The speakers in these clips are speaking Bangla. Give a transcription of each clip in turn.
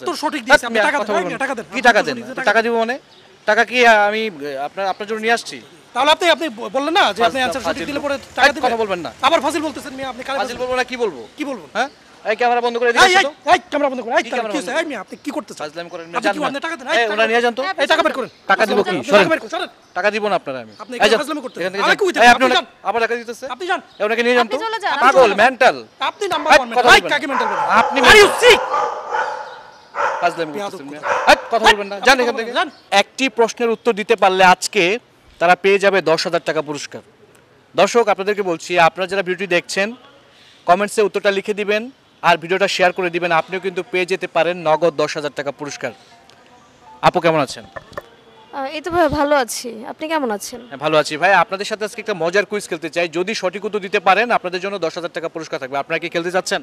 উত্তর সঠিক দিয়েছি। আপনি টাকা দেন, টাকা দেন। কি টাকা দেন? টাকা দিব মানে? টাকা কি আমি আপনার জন্য নিয়ে আসছি? তাহলে আপনি বললেন না যে আপনি অ্যানসার সঠিক দিলে পরে টাকা দিবেন। কথা বলবেন না। আবার ফাজিল বলতেছেন মিয়া, আপনি কারে ফাজিল বলবো না কি বলবো? কি বলবেন? হ্যাঁ? এই ক্যামেরা বন্ধ করে দিয়েছো তো? এই ক্যামেরা বন্ধ করুন। এই কি হইছে? এই মিয়া আপনি কি করতেছেন? ফাজলামি করেন না। আপনি কি আপনি টাকা দেন? এই ওনা নিয়ে যান তো। এই টাকা বের করেন। টাকা দিব কি? সরেন। টাকা দিব না আপনারা আমি। আপনি কি ফাজলামি করতেছেন? আরে কই এই দেন? আপনি আবার টাকা দিতেছে? আপনি যান। এই ওনাকে নিয়ে যান তো। আপনি চলে যান। পাগল মেন্টাল। আপনি নাম্বার 1 মেন্টাল। ভাই কাকে মেন্টাল বলেন? আপনি আর ইউ সিক। ফাজলামি করতেছেন মিয়া। কথা বলবেন না। জান এখান থেকে। একটি প্রশ্নের উত্তর দিতে পারলে আজকে তারা পেয়ে যাবে 10,000 টাকা পুরস্কার। দর্শক আপনাদেরকে বলছি, আপনারা যারা ভিডিওটি দেখছেন কমেন্টসে উত্তরটা লিখে দিবেন আর ভিডিওটা শেয়ার করে দিবেন, আপনিও কিন্তু পেয়ে যেতে পারেন নগদ 10,000 টাকা পুরস্কার। আপু কেমন আছেন? এই তো ভাই ভালো আছি, আপনি কেমন আছেন? হ্যাঁ ভালো আছি ভাই। আপনাদের সাথে আজকে একটা মজার কুইজ খেলতে চাই। যদি সঠিক উত্তর দিতে পারেন আপনাদের জন্য 10,000 টাকা পুরস্কার থাকবে। আপনারা কি খেলতে যাচ্ছেন?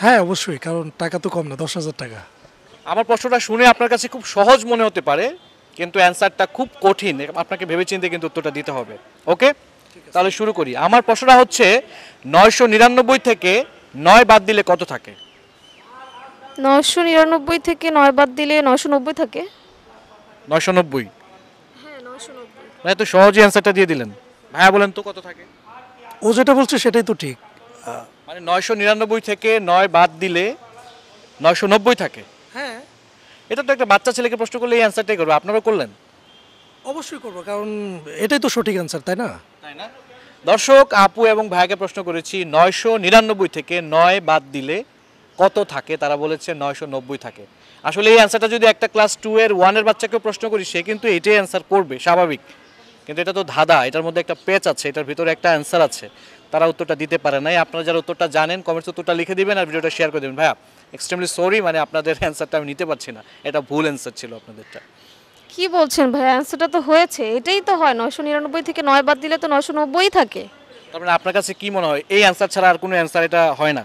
হ্যাঁ অবশ্যই, কারণ টাকা তো কম না, 10,000 টাকা। আমার প্রশ্নটা শুনে আপনার কাছে খুব সহজ মনে হতে পারে, কিন্তু অ্যানসারটা খুব কঠিন। আপনাকে ভেবেচিন্তে কিন্তু উত্তরটা দিতে হবে। ওকে, তাহলে শুরু করি। আমার প্রশ্নটা হচ্ছে 999 থেকে 9 বাদ দিলে কত থাকে? 999 থেকে 9 বাদ দিলে 990 থাকে। 990? হ্যাঁ 990। মানে তো সহজেই অ্যানসারটা দিয়ে দিলেন। ভাইয়া বলেন তো কত থাকে? ও যেটা বলছে সেটাই তো ঠিক। মানে 999 থেকে 9 বাদ দিলে 990 থাকে। হ্যাঁ এটা তো একটা বাচ্চা ছেলেকে প্রশ্ন করলে এই অ্যানসারটাই করবে, আপনারাও করলেন। অবশ্যই করবো, কারণ এটাই তো সঠিক অ্যান্সার, তাই না? তাই না? দর্শক আপু এবং ভাইকে প্রশ্ন করেছি 999 থেকে 9 বাদ দিলে কত থাকে, তারা বলেছে 990 থাকে। আসলে এই অ্যান্সারটা যদি একটা ক্লাস 2 এর 1 এর বাচ্চাকে প্রশ্ন করি সে কিন্তু এটাই অ্যান্সার করবে স্বাভাবিক, কিন্তু এটা তো ধাঁধা, এটার মধ্যে একটা পেচ আছে, এটার ভিতরে একটা অ্যান্সার আছে। তারা উত্তরটা দিতে পারে নাই। আপনারা যারা উত্তরটা জানেন কমেন্টসে উত্তরটা লিখে দিবেন আর ভিডিওটা শেয়ার করে দেবেন। ভাইয়া এক্সট্রিমলি সরি, মানে আপনাদের অ্যান্সারটা আমি নিতে পারছি না, এটা ভুল অ্যান্সার ছিল আপনাদেরটা। কি বলছেন ভাই, অ্যানসারটা তো হয়েছে, এটাই তো হয়। 999 থেকে 9 বাদ দিলে তো 990 থাকে। তার মানে আপনার কাছে কি মনে হয় এই অ্যান্সার ছাড়া আর কোনো অ্যান্সার এটা হয় না?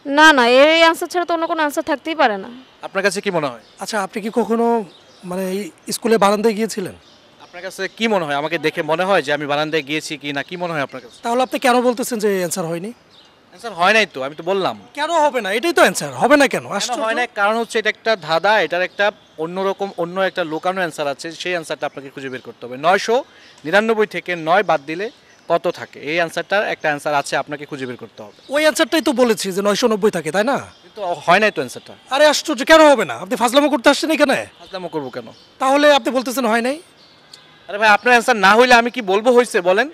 না না, এই অ্যানসার ছাড়া তো অন্য কোনো অ্যানসার থাকতেই পারে না। আপনার কাছে কি মনে হয়? আচ্ছা, আপনি কি কখনো মানে স্কুলে বারান্দায় গিয়েছিলেন? আপনার কাছে কি মনে হয়? আমাকে দেখে মনে হয় যে আমি বারান্দায় গিয়েছি কি না, কি মনে হয় আপনার কাছে? তাহলে আপনি কেন বলতেছেন যে অ্যান্সার হয়নি? অ্যান্সার হয় নাই তো, আমি তো বললাম। কেন হবে না? এটাই তো অ্যান্সার, হবে না কেন? কেন হয় না? কারণ হচ্ছে এটা একটা ধাঁধা, এটার একটা অন্যরকম অন্য একটা লুকানো অ্যান্সার আছে, সেই অ্যান্সারটা আপনাকে খুঁজে বের করতে হবে। 999 থেকে 9 বাদ দিলে কত থাকে, এই অ্যান্সারটার একটা অ্যান্সার আছে, আপনাকে খুঁজে বের করতে হবে। ওই অ্যান্সারটাই তো বলেছি যে 990 থাকে, তাই না? কিন্তু হয় নাই তো অ্যান্সারটা। আরে আশ্চর্য, কেন হবে না? আপনি ফাজলামো করতে আসছেন এখানে? ফাজলামো করবো কেন? তাহলে আপনি বলতেছেন হয় নাই। আরে ভাই আপনার অ্যান্সার না হইলে আমি কি বলবো হয়েছে বলেন?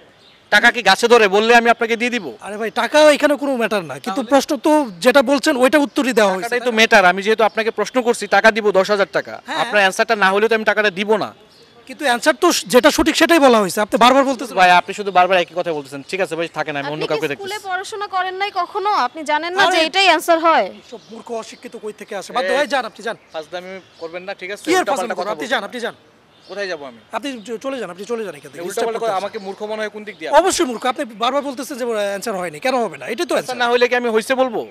টাকা কি গাছে ধরে বললে আমি আপনাকে দিয়ে দিব? আরে ভাই, টাকা এখানে কোনো ম্যাটার না, কিন্তু প্রশ্ন তো যেটা বলছেন ওইটা উত্তরই দেওয়া হয়েছে। টাকাটাই তো ম্যাটার। আমি যেহেতু আপনাকে প্রশ্ন করছি টাকা দিব 10,000 টাকা, হ্যাঁ। আপনার অ্যান্সারটা না হলে তো আমি টাকাটা দিব না। কিন্তু অ্যান্সার তো যেটা সঠিক সেটাই বলা হয়েছে, আপনি বারবার বলতেছেন। ভাই আপনি শুধু বারবার একই কথা বলতেছেন। ঠিক আছে ভাই, থাকেন, আমি অন্য আপনি কি কাউকে স্কুলে দেখতেছি। পড়াশোনা করেন নাই কখনো? আপনি জানেন না যে আরে- এটাই অ্যানসার হয়? সব মূর্খ অশিক্ষিত কই থেকে আসে? বাধ্য হয়ে যান, আপনি যান। ফাজলামি করবেন না, ঠিক আছে? কি আর উল্টাপাল্টা ফাজলামো করবেন? আপনি বলবেন যান, না। আপনি যান, কোথায় যাব আমি? আপনি চলে যান, আপনি চলে যান এখান থেকে। উল্টাপাল্টা কথা আমাকে মূর্খ মনে হয় কোন দিক দিয়ে? অবশ্যই মূর্খ। আপনি বারবার বলতেছেন যে অ্যান্সার হয়নি, কেন হবে না? এটাই তো অ্যান্সার অ্যান্সার। না হইলে কি আমি হইছে বলবো?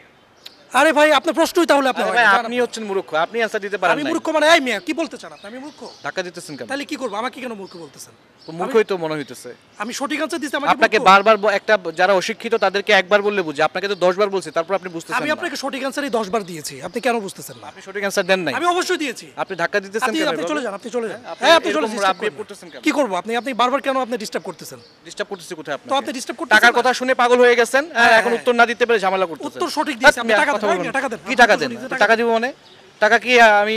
আরে ভাই, আপনার প্রশ্নই তাহলে আপনি আরে হয়নি, ভাই যান আপনি আপনি। হচ্ছেন মূর্খ, আপনি অ্যান্সার দিতে পারেন আমি না। মূর্খ মানে? এই মিয়া কি বলতে চান আপনি? আমি মূর্খ? ধাক্কা দিতেছেন কেন? তাহলে কি করবো? আমাকে কেন মূর্খ বলতেছেন? তো মূর্খই তো মনে হইতেছে। আমি সঠিক অ্যান্সার দিতে আমাকে আপনাকে মূর্খ? বারবার একটা যারা অশিক্ষিত তাদেরকে একবার বললে বুঝে, আপনাকে তো 10 বার বলছি, তারপর আপনি বুঝতেছেন আমি না। আপনাকে সঠিক অ্যান্সারই 10 বার দিয়েছি, আপনি কেন বুঝতেছেন না? আপনি সঠিক অ্যান্সার দেন নাই। আমি অবশ্যই দিয়েছি। আপনি ধাক্কা দিতেছেন আপনি কেন? আপনি চলে যান, আপনি চলে যান। আপনি হ্যাঁ, আপনি চলে এরকম disturb রাব্বিয়ে করেন না। পড়তেছেন কেন? কি করব? আপনি বারবার কেন আপনি ডিস্টার্ব করতেছেন? ডিস্টার্ব করতেছি কোথায় আপনি? তো আপনি disturb করতেছেন টাকার না। কথা শুনে পাগল হয়ে গেছেন, আর হ্যাঁ, এখন হ্যাঁ। উত্তর না দিতে পেরে ঝামেলা করতেছেন। উত্তর সঠিক দিয়েছি, আপনি টাকা কথা দেন, বলবেন না। টাকা দেন। কি টাকা দেন? টাকা দিব মানে? টাকা কি আমি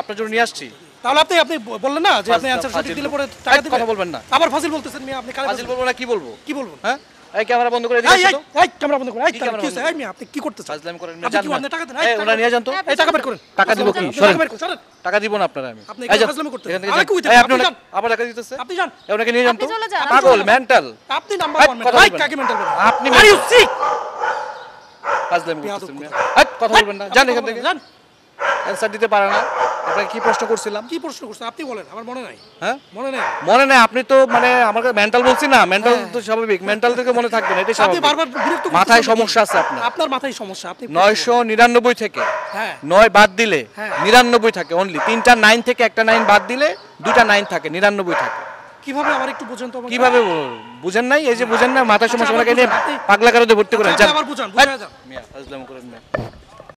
আপনার জন্য নিয়ে আসছি? তাহলে আপনি বললেন না যে আপনি অ্যানসার সঠিক দিলে পরে টাকা দিবেন। কথা বলবেন না। আবার ফাজিল বলতেছেন মিয়া, আপনি কারে ফাজিল বলবো না কি বলবো? কি বলবেন? হ্যাঁ, এই ক্যামেরা বন্ধ করে এই দিয়েছো এই তো? এই ক্যামেরা বন্ধ করুন। এই কি কি ক্যামেরা হইছে? বন্ধ? এই মিয়া আপনি কি করতেছেন? ফাজলামি করেন না, আপনি জান কি না। আপনি টাকা দেন? এই ওনা নিয়ে যান তো। এই টাকা বের করেন। টাকা দিব কি? সরেন। টাকা বের করেন, সরেন। টাকা দিব না আপনারা আমি। আপনি এই এখানে যান, ফাজলামি করতেছেন। এখান থেকে আরে যান। কই থেকে? এই আপনি যান। আবার টাকা দিতেছে? আপনি যান। এই ওনাকে নিয়ে যান তো। আপনি চলে যান। পাগল মেন্টাল। আপনি নাম্বার 1 কথা মেন্টাল। ভাই বলবেন না। কাকে মেন্টাল বলেন? আপনি আর ইউ সিক। ফাজলামি বেয়াদব করতেছেন মিয়া। কোথাকার। এই কথা বলবেন না, জান এখান থেকে। যান। অ্যানসার দিতে পারে না। আপনাকে কি প্রশ্ন করছিলাম? কি প্রশ্ন করছেন আপনি বলেন, আমার মনে নাই। হ্যাঁ, মনে নাই। মনে নেই। আপনি তো মানে আমাকে মেন্টাল বলছি না, মেন্টাল তো স্বাভাবিক, মেন্টাল থেকে মনে থাকবে না, এটাই আপনি স্বাভাবিক। বারবার বিরক্ত করতেছেন। মাথায় নাকি? সমস্যা আছে আপনার। আপনার মাথায় সমস্যা। আপনি 999 থেকে হ্যাঁ 9 বাদ দিলে হ্যাঁ। 99 থাকে অনলি। 3টা 9 থেকে একটা 9 বাদ দিলে 2টা 9 থাকে, 99 থাকে। কিভাবে আমার একটু বুঝেন তো আমাকে? কিভাবে বুঝেন নাই? এই যে বুঝেন না, মাথায় সমস্যা, আবার ওনাকে নিয়ে বুঝান, আপনি- পাগলা কারোতে ভর্তি করেন। আচ্ছা, যান। আবার বুঝান, বুঝায় যান। মিয়া ফাজলামি করেন না।